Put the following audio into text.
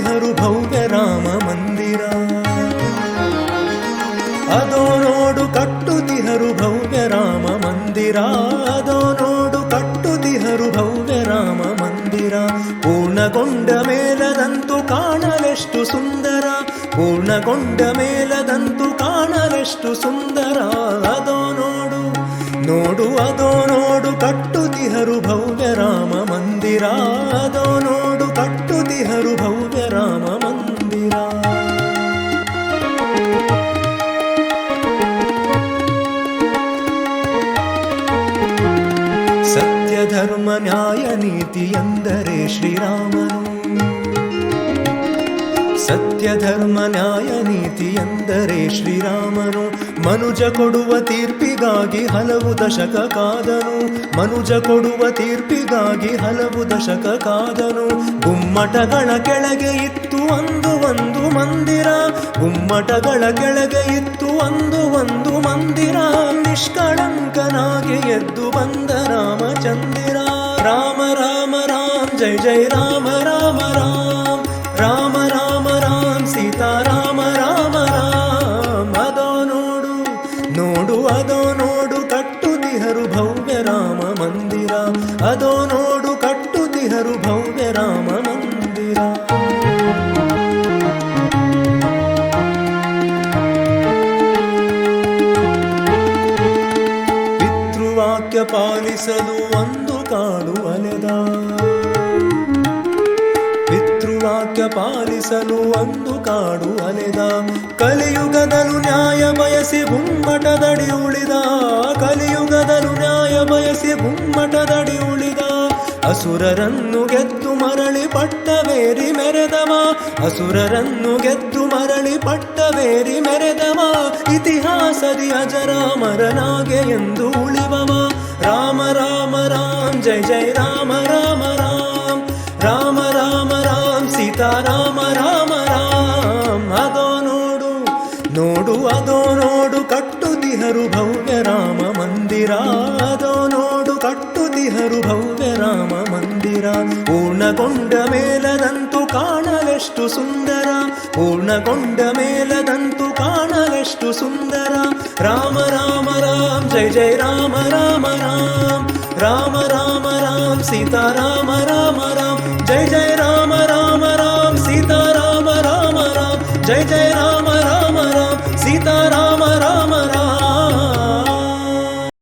ಕಟ್ಟುತಿಹರು ಭವ್ಯ ರಾಮ ಮಂದಿರ. ಅದೋ ನೋಡು ಕಟ್ಟುತಿಹರು ಭವ್ಯ ರಾಮ ಮಂದಿರ. ಅದೋ ನೋಡು ಕಟ್ಟುತಿಹರು ಭವ್ಯ ರಾಮ ಮಂದಿರ. ಪೂರ್ಣಗೊಂಡ ಮೇಲದಂತೂ ಕಾಣಲೆಷ್ಟು ಸುಂದರ. ಪೂರ್ಣಗೊಂಡ ಮೇಲದಂತೂ ಕಾಣಲೆಷ್ಟು ಸುಂದರ. ಅದೋ ನೋಡು ನೋಡು ಅದೋ ನೋಡು ಕಟ್ಟುತಿಹರು ಭವ್ಯ ರಾಮ ಮಂದಿರ. ಅದೋ ನೋಡು ಕಟ್ಟುತಿಹರು ಭವ್ಯ ರಾಮ ಮಂದಿರ. ಸತ್ಯ ಧರ್ಮ ನ್ಯಾಯ ನೀತಿ ಎಂದರೆ ಶ್ರೀರಾಮನು. ಸತ್ಯ ಧರ್ಮ ನ್ಯಾಯ ನೀತಿ ಎಂದರೆ ಶ್ರೀರಾಮನು. ಮನುಜ ಕೊಡುವ ತೀರ್ಪಿಗಾಗಿ ಹಲವು ದಶಕ ಕಾದನು. ಮನುಜ ಕೊಡುವ ತೀರ್ಪಿಗಾಗಿ ಹಲವು ದಶಕ ಕಾದನು. ಗುಮ್ಮಟಗಳ ಕೆಳಗೆ ಇತ್ತು ಒಂದು ಮಂದಿರ. ಗುಮ್ಮಟಗಳ ಕೆಳಗೆ ಇತ್ತು ಒಂದು ಮಂದಿರ. ನಿಷ್ಕಳಂಕನಾಗಿ ಎದ್ದು ಬಂದ ರಾಮಚಂದಿರ. ರಾಮ ರಾಮ ರಾಮ್ ಜೈ ಜೈ ರಾಮ ರಾಮ ರಾಮ್. ರಾಮ ರಾಮ ರಾಮ್ ಸೀತಾರಾಮ ರಾಮ ರಾಮ್. ಅದೋ ನೋಡು ನೋಡು ಅದೋ ನೋಡು ಕಟ್ಟುತಿಹರು ಭವ್ಯ ರಾಮ ಮಂದಿರ. ಅದೋ ನೋಡು ಕಟ್ಟುತಿಹರು ಭವ್ಯ ರಾಮ ಮಂದಿರ. ಪಿತೃವಾಕ್ಯ ಪಾಲಿಸಲು ಒಂದು ಕಾಡು ಅಲೆದ. ಪಿತೃವಾಕ್ಯ ಪಾಲಿಸಲು ಒಂದು ಕಾಡು ಅಲೆದ. ಕಲಿಯುಗದಲು ನ್ಯಾಯ ಬಯಸಿ ಗುಮ್ಮಟದಡಿ ಉಳಿದ. ಕಲಿಯುಗದಲು ನ್ಯಾಯ ಬಯಸಿ ಗುಮ್ಮಟದಡಿ ಉಳಿದ. ಅಸುರರನ್ನು ಗೆದ್ದು ಮರಳಿ ಪಟ್ಟವೇರಿ ಮೆರೆದವ. ಅಸುರರನ್ನು ಗೆದ್ದು ಮರಳಿ ಪಟ್ಟವೇರಿ ಮೆರೆದವ. ಇತಿಹಾಸದಿ ಅಜರಾಮರನಾಗೆ ಎಂದು ಉಳಿವವ. ರಾಮ ರಾಮ ರಾಮ್ ಜೈ ಜೈ ರಾಮ ರಾಮ ರಾಮ್. ರಾಮ ರಾಮ ರಾಮ್ ಸೀತಾರಾಮ ರಾಮ ರಾಮ್. ಅದೋ ನೋಡು ನೋಡು ಅದೋ ನೋಡು ಕಟ್ಟುತಿಹರು ಭವ್ಯ ರಾಮ ಮಂದಿರ. ಅದೋ ನೋಡು ಕಟ್ಟುತಿಹರು ಭವ್ಯ ರಾಮ ಮಂದಿರ. ಪೂರ್ಣಗೊಂಡ ಮೇಲದಂತೂ ಕಾಣಲೆಷ್ಟು ಸುಂದರ. ಪೂರ್ಣಗೊಂಡ ಮೇಲದಂತೂ ಕಾಣಲೆಷ್ಟು ಸುಂದರ. ರಾಮ ರಾಮ ರಾಮ್ ಜೈ ಜೈ ರಾಮ ರಾಮ ರಾಮ್. ರಾಮ ರಾಮ ರಾಮ್ ಸೀತಾರಾಮ ರಾಮ ರಾಮ್.